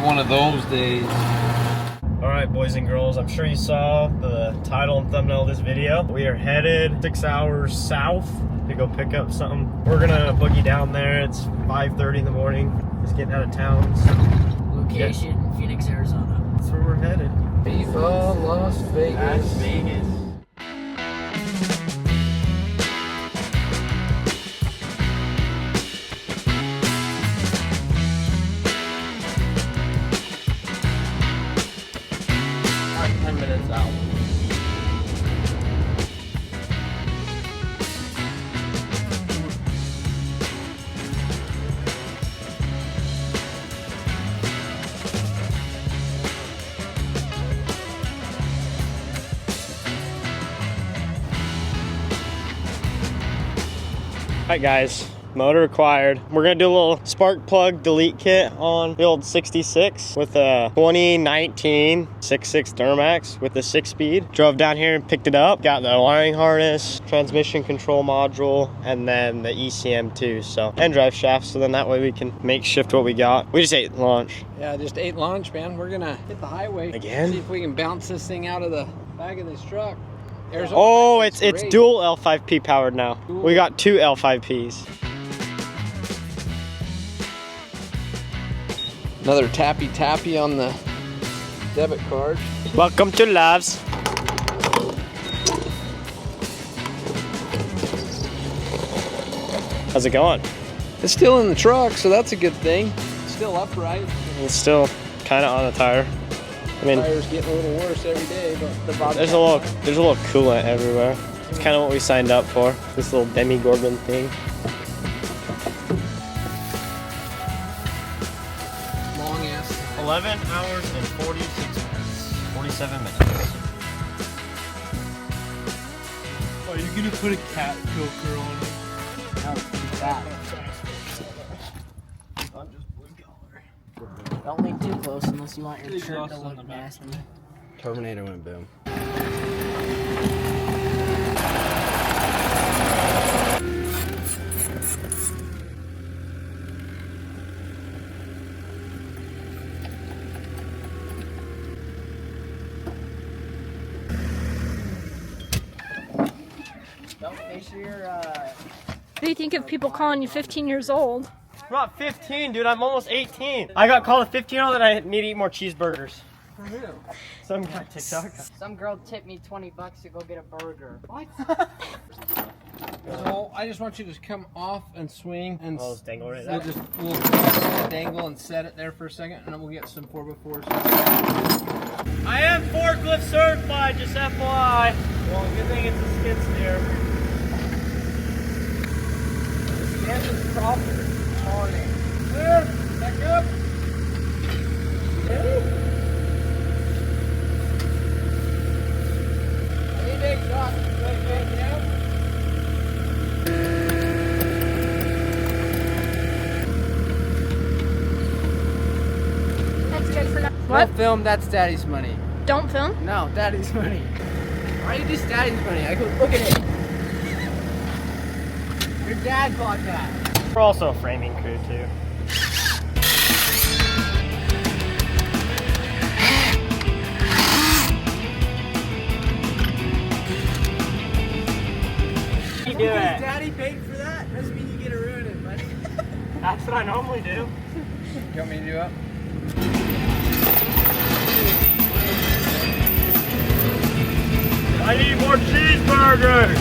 one of those days. Alright, boys and girls, I'm sure you saw the title and thumbnail of this video. We are headed 6 hours south to go pick up something. We're gonna boogie down there. It's 5:30 in the morning. Just getting out of town. Location, Phoenix, Arizona. That's where we're headed. Viva Las Vegas. Las Vegas. About 10 minutes out. Alright guys, motor acquired. We're gonna do a little spark plug delete kit on the old 66 with a 2019 6.6 Duramax with the 6-speed. Drove down here and picked it up. Got the wiring harness, transmission control module, and then the ECM too, so, and drive shaft, so then that way we can makeshift what we got. We just ate lunch. Yeah, just ate lunch, man. We're gonna hit the highway. Again? See if we can bounce this thing out of the back of this truck. Arizona Oh, highway's it's great. dual L5P powered now. Cool. We got 2 L5Ps. Another tappy on the debit card. Welcome to Labs. How's it going? It's still in the truck, so that's a good thing. It's still upright. It's still kind of on the tire. I mean, Tire's getting a little worse every day, but the bottom. there's a little coolant everywhere. It's kind of what we signed up for. This little Demigorgon thing. long ass. 11 hours and 46 minutes. 47 minutes. Are you gonna put a cat choker on it? No, it's that. I'm just blue collar. Don't lean too close unless you want your shirt to look nasty. Terminator went boom. Don't make sure you're, What do you think of people calling you 15 years old? I'm not 15, dude. I'm almost 18. I got called a 15-year-old that I need to eat more cheeseburgers. For who? Some guy TikTok. some girl tipped me $20 to go get a burger. What? So I just want you to come off and swing and Oh, it's dangle right we'll there. we'll dangle and set it there for a second, and then we'll get some 4x4s. I am forklift certified, just FYI. Well, good thing it's a skid steer. This is proper. Morning. Clear. Back up. Ready? Hey, big shot. Back down. That's good for now. Don't film, that's Daddy's money. Don't film? No, Daddy's money. Why you just Daddy's money? I go, look at it. Your dad bought that. We're also a framing crew, too. You do it. Daddy paid for that? Doesn't mean you get to ruin it, buddy. That's what I normally do. You want me to do it? I need more cheeseburgers.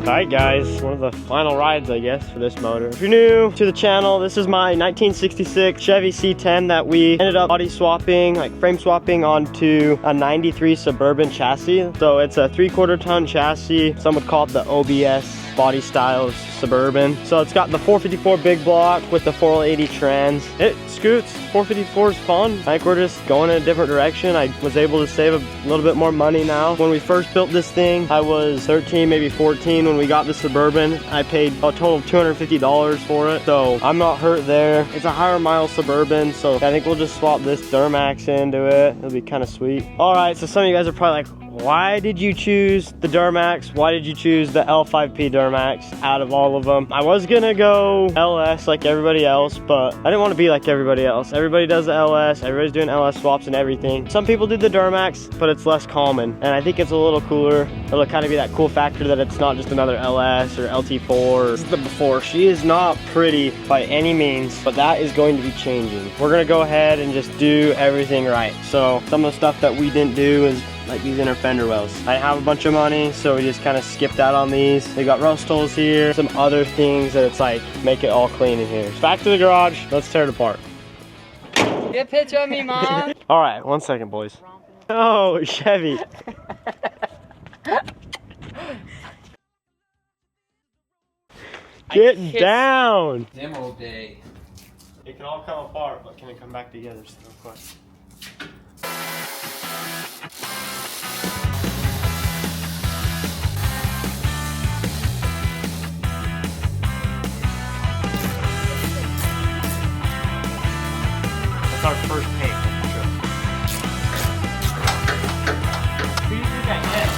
Alright guys, one of the final rides I guess for this motor. If you're new to the channel, this is my 1966 Chevy C10 that we ended up body swapping, like frame swapping onto a 93 Suburban chassis. So it's a 3/4 ton chassis. Some would call it the OBS body style Suburban. So it's got the 454 big block with the 480 trans. It scoots, 454 is fun. I think we're just going in a different direction. I was able to save a little bit more money now. When we first built this thing, I was 13, maybe 14 when we got the Suburban. I paid a total of $250 for it. So I'm not hurt there. It's a higher mile Suburban, so I think we'll just swap this Duramax into it. It'll be kind of sweet. All right, so some of you guys are probably like, why did you choose the Duramax? Why did you choose the L5P Duramax out of all of them? I was gonna go LS like everybody else, but I didn't want to be like everybody else. Everybody does the LS, everybody's doing LS swaps and everything. Some people do the Duramax, but it's less common. And I think it's a little cooler. It'll kind of be that cool factor that it's not just another LS or LT4. This is the before. She is not pretty by any means, but that is going to be changing. We're gonna go ahead and just do everything right. So some of the stuff that we didn't do is like these inner fender wells. I have a bunch of money, so we just kind of skipped out on these. They got rust holes here, some other things that it's like, make it all clean in here. Back to the garage, let's tear it apart. Get a picture of me, Mom. All right, 1 second, boys. Oh, Chevy. Get down. Demo day. It can all come apart, but can it come back together still quick? That's our first paint. Who do you think I hit?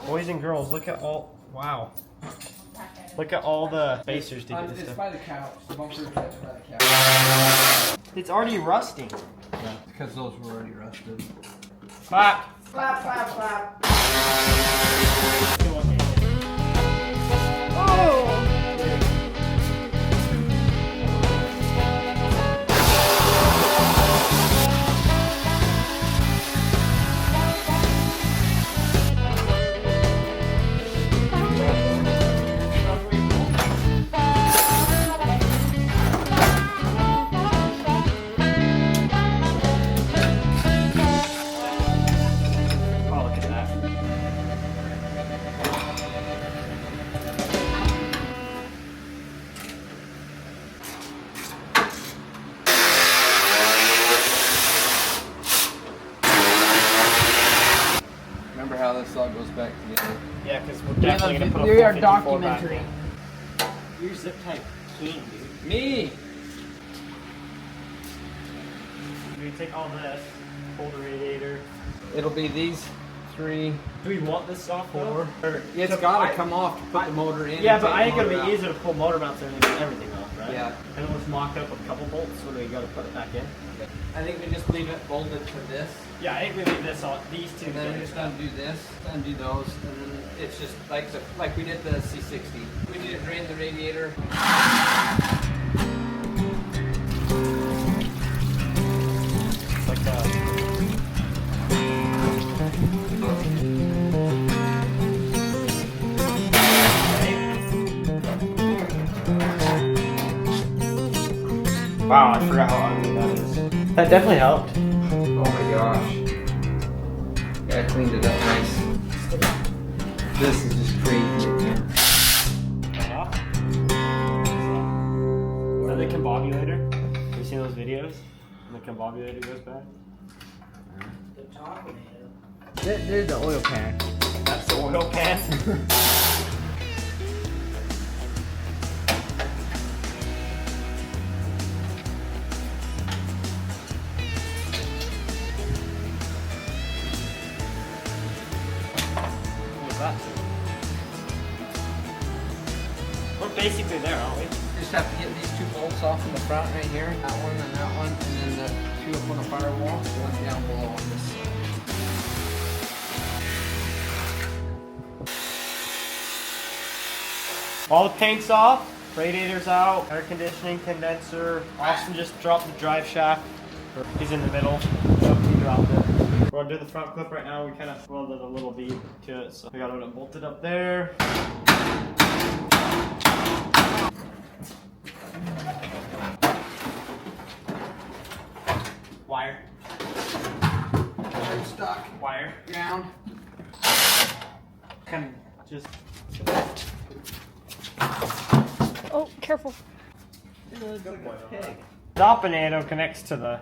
Boys and girls, look at all, wow. Look at all the spacers to get this It's stuff. by the couch. The bumper's by the couch. It's already rusting. Yeah, because those were already rusted. Clap. Clap, clap, clap. Oh! Oh, look at that. Remember how this all goes back together? Yeah, because we're definitely going to put a We are 454 back documentary. in. You're zip type king, dude. Me! We take all this, pull the radiator. It'll be these three. Do we want this soft though? Or, It's gotta come off to put the motor in. yeah, and but take I ain't the gonna motor be out. easier to pull motor mounts and everything off, right? Yeah. And it was mocked up with a couple bolts when we gotta put it back in. I think we just leave it bolted to this. Yeah, I think we leave this on these two. And then we just undo this, undo those, and then it's just like we did the C60. We need to drain the radiator. It's like that. Wow, I forgot how ugly that is. That definitely helped. Oh my gosh. Yeah, I cleaned it up nice. This is just crazy. Or the combobulator. Have you seen those videos? And the combobulator goes bad? There's the oil pan. That's the oil pan. We're basically there, aren't we? Just have to get these two bolts off in the front right here. That one and that one, and then the two up on the firewall, one down below on this side. All the paint's off. Radiator's out, air conditioning, condenser. Austin just dropped the drive shaft. He's in the middle. So he dropped it. We're gonna do the front clip right now. We kind of welded a little V to it, so we got it bolted up there. Wire. Wire stuck. Wire. Ground. Kind of just. Oh, careful. Doppinator connects to the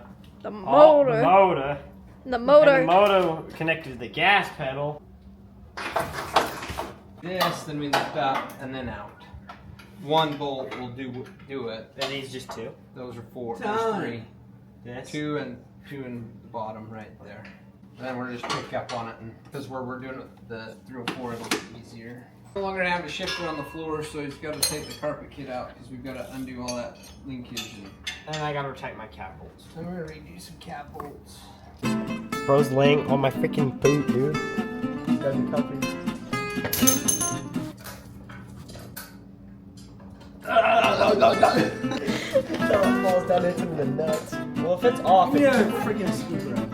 Motor. the motor. The motor. And the motor connected to the gas pedal. This, then we lift up and then out. One bolt will do it. And these just two. Those are 4. Done. There's 3. This. Two in the bottom right there. And then we're just pick up on it, and because where we're doing it, the 304 it'll be easier. No longer have a shifter on the floor, so he's got to take the carpet kit out because we've got to undo all that linkage. And I gotta tighten my cap bolts. I'm gonna redo some cap bolts. Bro's laying on my freaking boot, dude. Gotta be comfy. Falls down into the nuts. Well, if it's off, Yeah, freaking screwdriver.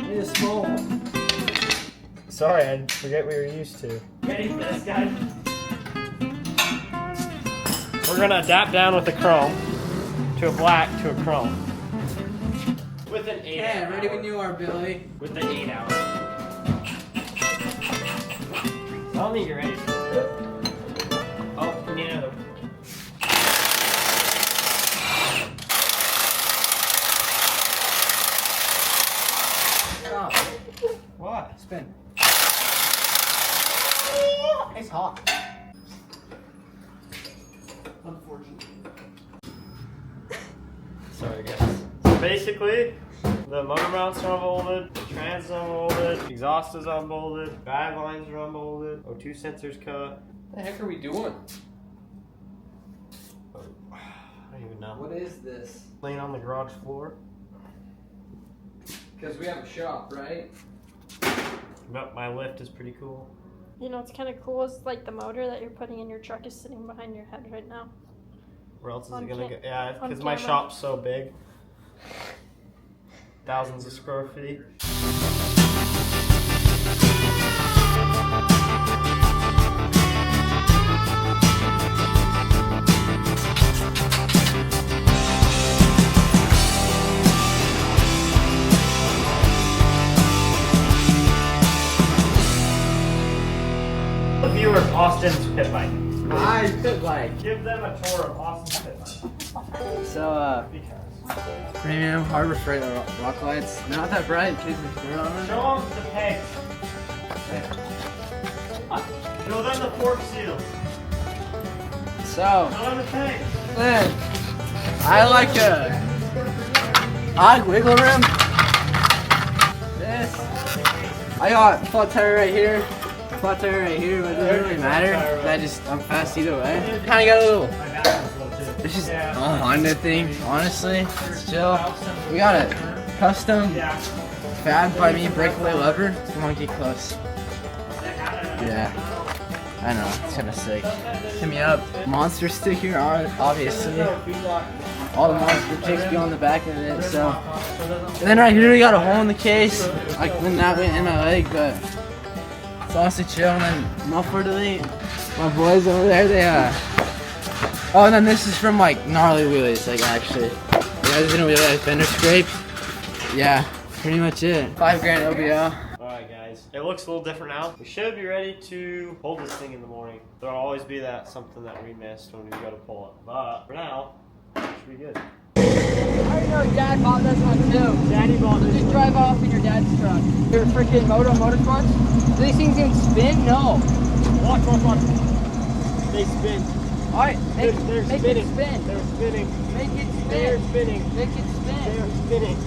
Need a small one. Sorry, I forget we were used to. Ready for this, guys? We're gonna adapt down with the chrome to a black to a chrome. With an 8 Yeah, hour. ready when you are, Billy. With the 8 hour. I don't think you're ready for this. Oh, we need another. Stop. What? Spin. It's hot. Unfortunately. Sorry, guys. So basically, the motor mounts are unbolted, the trans is unbolted, exhaust is unbolted, drive lines are unbolted, O2 sensors cut. What the heck are we doing? I don't even know. What is this? Laying on the garage floor. Because we have a shop, right? But my lift is pretty cool. You know, it's kind of cool. It's like the motor that you're putting in your truck is sitting behind your head right now. Where else is On it gonna ca- go? Yeah, on because my camera. shop's so big. Thousands of square feet. The viewers, Austin's pit bike. I pit bike. Give them a tour of Austin's pit bike. So, Because. premium Harbor Freight rock lights. Not that bright, kids are turn on it. Show them the pegs. Show them the fork seals. So, Show them the pegs. man, I like a odd wiggle room. This, I got flat tire right here. Flat tire right here, but it doesn't really matter. I'm fast either way. Kinda got a little. It's just a Honda thing, honestly. It's chill. We got a custom fab by me breakaway lever. Come on, get close. Yeah. I know, it's kinda sick. Hit me up. Monster sticker, obviously. All the monster chicks be on the back of it, so. And then right here we got a hole in the case. Like when that went in my leg, but it's honestly chill. And then muffler delete. My boys over there, they oh, and then this is from like gnarly wheelies, like actually. You guys gonna wheel like fender scrape? Yeah, pretty much it. $5 grand OBO. Alright guys, it looks a little different now. We should be ready to hold this thing in the morning. There'll always be that something that we missed when we go to pull it. But for now, it should be good. I already know Dad bought this one too. Daddy bought this. Just drive off in your dad's truck. Your freaking Motorswap? Do these things even spin? No. Watch. They spin. Alright, make They're it spinning. spin. They're spinning. Make it spin. They're spinning. Make it spin. They're spinning.